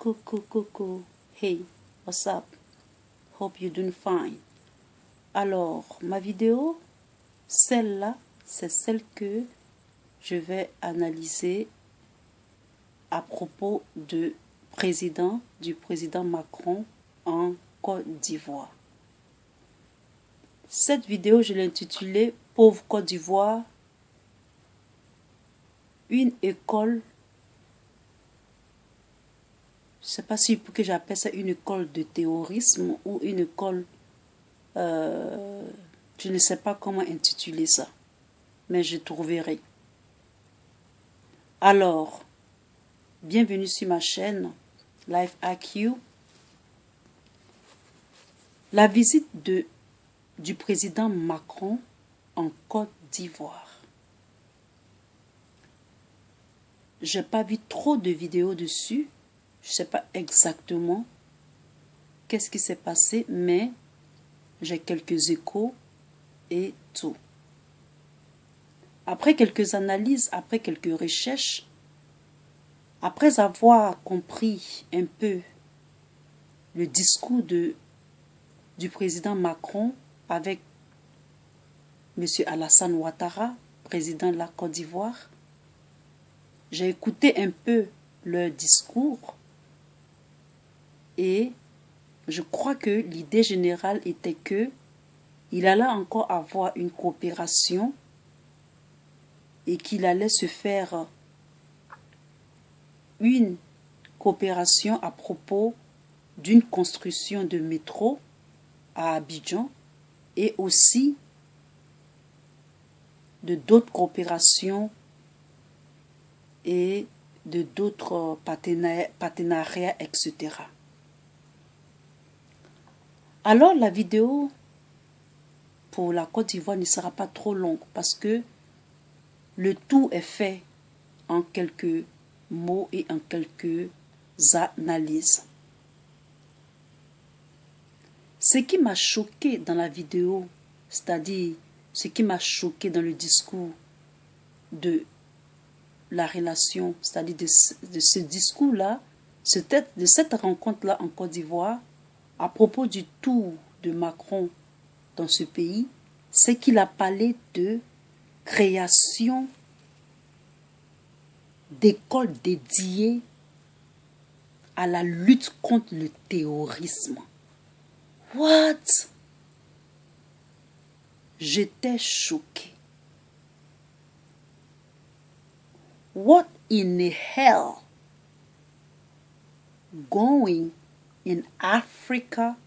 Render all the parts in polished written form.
Coucou. Hey, what's up? Hope you're doing fine. Alors, ma vidéo, celle-là, c'est celle que je vais analyser à propos du président Macron en Côte d'Ivoire. Cette vidéo, je l'ai intitulée « Pauvre Côte d'Ivoire, une école ». Je ne sais pas si pour que j'appelle ça une école de terrorisme ou une école... je ne sais pas comment intituler ça, mais je trouverai. Alors, bienvenue sur ma chaîne Life IQ. La visite du président Macron en Côte d'Ivoire. Je n'ai pas vu trop de vidéos dessus. Je ne sais pas exactement qu'est-ce qui s'est passé, mais j'ai quelques échos et tout. Après quelques analyses, après quelques recherches, après avoir compris un peu le discours du président Macron avec M. Alassane Ouattara, président de la Côte d'Ivoire, j'ai écouté un peu leur discours et je crois que l'idée générale était que il allait encore avoir une coopération et qu'il allait se faire une coopération à propos d'une construction de métro à Abidjan et aussi de d'autres coopérations et de d'autres partenariats, etc. Alors la vidéo pour la Côte d'Ivoire ne sera pas trop longue parce que le tout est fait en quelques mots et en quelques analyses. Ce qui m'a choqué dans la vidéo, c'est-à-dire ce qui m'a choqué dans le discours de la relation, c'est-à-dire de ce discours-là, de cette rencontre-là en Côte d'Ivoire, à propos du tour de Macron dans ce pays, c'est qu'il a parlé de création d'écoles dédiées à la lutte contre le terrorisme. What? J'étais choquée. What in the hell going in Africa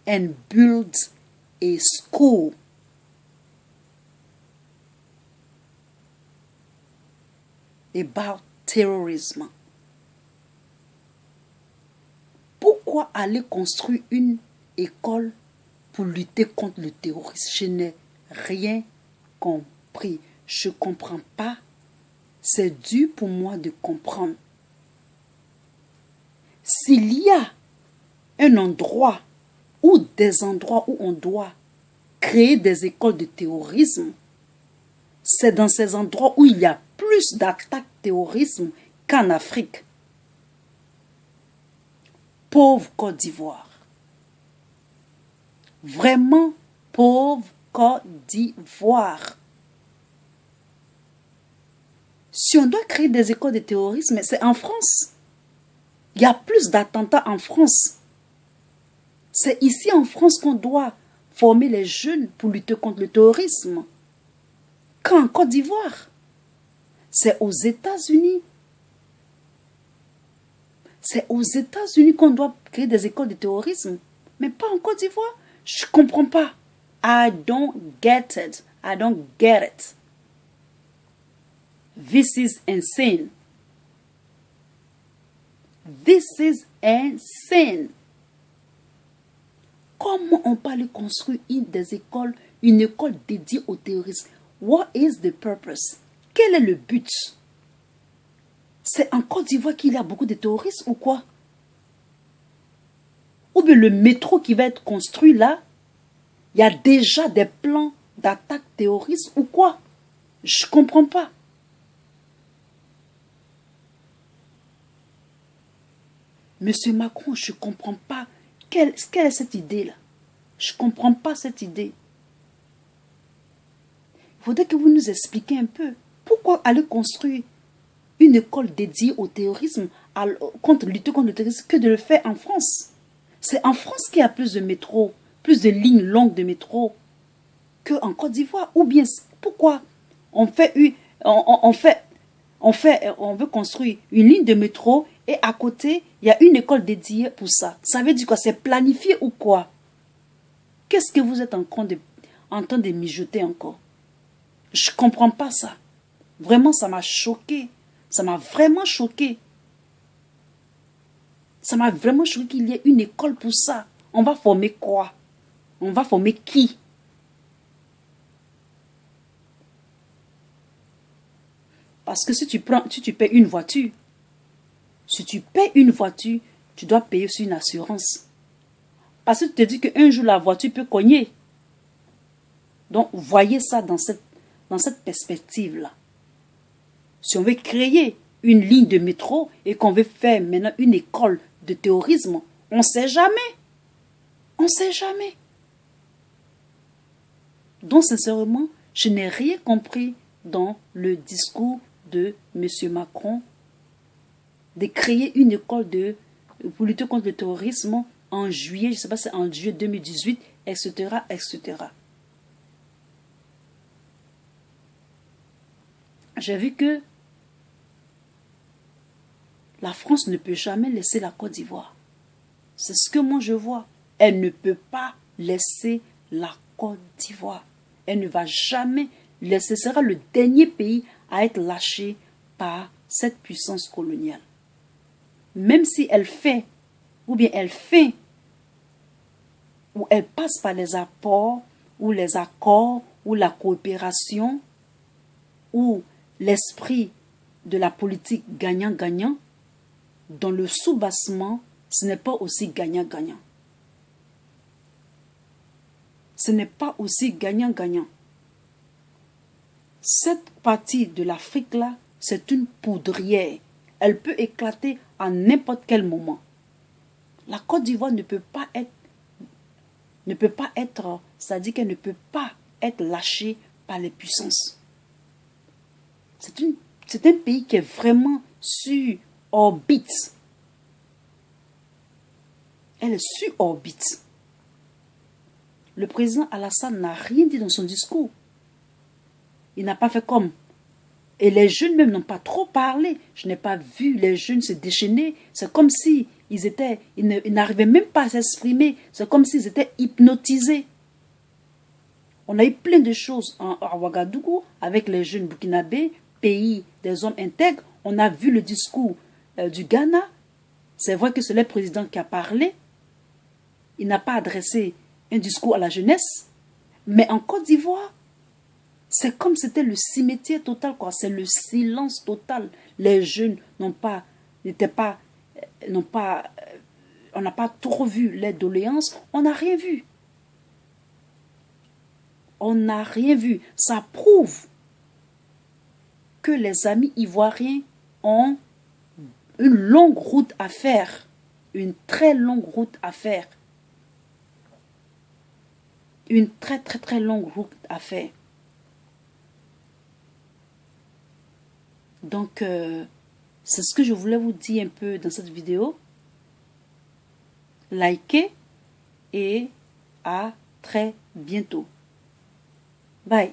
and build a school about terrorism? Pourquoi aller construire une école pour lutter contre le terrorisme? Je n'ai rien compris. Je ne comprends pas. C'est dur pour moi de comprendre. S'il y a un endroit ou des endroits où on doit créer des écoles de terrorisme, c'est dans ces endroits où il y a plus d'attaques terrorisme qu'en Afrique. Pauvre Côte d'Ivoire. Vraiment pauvre Côte d'Ivoire. Si on doit créer des écoles de terrorisme, c'est en France. Il y a plus d'attentats en France. C'est ici en France qu'on doit former les jeunes pour lutter contre le terrorisme. Qu'en Côte d'Ivoire, c'est aux États-Unis. C'est aux États-Unis qu'on doit créer des écoles de terrorisme, mais pas en Côte d'Ivoire. Je ne comprends pas. I don't get it. I don't get it. This is insane. This is insane. Comment on peut aller construire une école dédiée aux terroristes? What is the purpose? Quel est le but? C'est en Côte d'Ivoire qu'il y a beaucoup de terroristes ou quoi? Ou bien le métro qui va être construit là, il y a déjà des plans d'attaque terroriste ou quoi? Je ne comprends pas. Monsieur Macron, je ne comprends pas. Quelle est cette idée-là? Je ne comprends pas cette idée. Il faudrait que vous nous expliquiez un peu. Pourquoi aller construire une école dédiée au terrorisme, lutter contre le terrorisme, que de le faire en France? C'est en France qu'il y a plus de métro, plus de lignes longues de métro qu'en Côte d'Ivoire. Ou bien, pourquoi on veut construire une ligne de métro et à côté, il y a une école dédiée pour ça. Ça veut dire quoi? C'est planifié ou quoi? Qu'est-ce que vous êtes en train de mijoter encore? Je ne comprends pas ça. Vraiment, ça m'a choqué. Ça m'a vraiment choqué. Ça m'a vraiment choqué qu'il y ait une école pour ça. On va former quoi? On va former qui? Parce que si tu paies une voiture, tu dois payer sur une assurance. Parce que tu te dis qu'un jour, la voiture peut cogner. Donc, voyez ça dans cette perspective-là. Si on veut créer une ligne de métro et qu'on veut faire maintenant une école de terrorisme, on ne sait jamais. On ne sait jamais. Donc, sincèrement, je n'ai rien compris dans le discours de M. Macron de créer une école pour lutter contre le terrorisme en juillet, je ne sais pas si c'est en juillet 2018, etc., etc. J'ai vu que la France ne peut jamais laisser la Côte d'Ivoire. C'est ce que moi je vois. Elle ne peut pas laisser la Côte d'Ivoire. Elle ne va jamais laisser. Ce sera le dernier pays à être lâché par cette puissance coloniale. Même si elle fait, ou elle passe par les apports, ou les accords, ou la coopération, ou l'esprit de la politique gagnant-gagnant, dans le sous-bassement, ce n'est pas aussi gagnant-gagnant. Ce n'est pas aussi gagnant-gagnant. Cette partie de l'Afrique-là, c'est une poudrière. Elle peut éclater à n'importe quel moment. La Côte d'Ivoire ne peut pas être, c'est-à-dire qu'elle ne peut pas être lâchée par les puissances. C'est un pays qui est vraiment sur orbite. Elle est sur orbite. Le président Alassane n'a rien dit dans son discours. Il n'a pas fait comme. Et les jeunes même n'ont pas trop parlé. Je n'ai pas vu les jeunes se déchaîner. C'est comme si ils n'arrivaient même pas à s'exprimer. C'est comme s'ils étaient hypnotisés. On a eu plein de choses à Ouagadougou avec les jeunes burkinabés, pays des hommes intègres. On a vu le discours du Ghana. C'est vrai que c'est le président qui a parlé. Il n'a pas adressé un discours à la jeunesse. Mais en Côte d'Ivoire, c'est comme si c'était le cimetière total, quoi. C'est le silence total. Les jeunes on n'a pas trop vu les doléances. On n'a rien vu. On n'a rien vu. Ça prouve que les amis ivoiriens ont une longue route à faire. Une très longue route à faire. Une très très très longue route à faire. Donc, c'est ce que je voulais vous dire un peu dans cette vidéo. Likez et à très bientôt. Bye.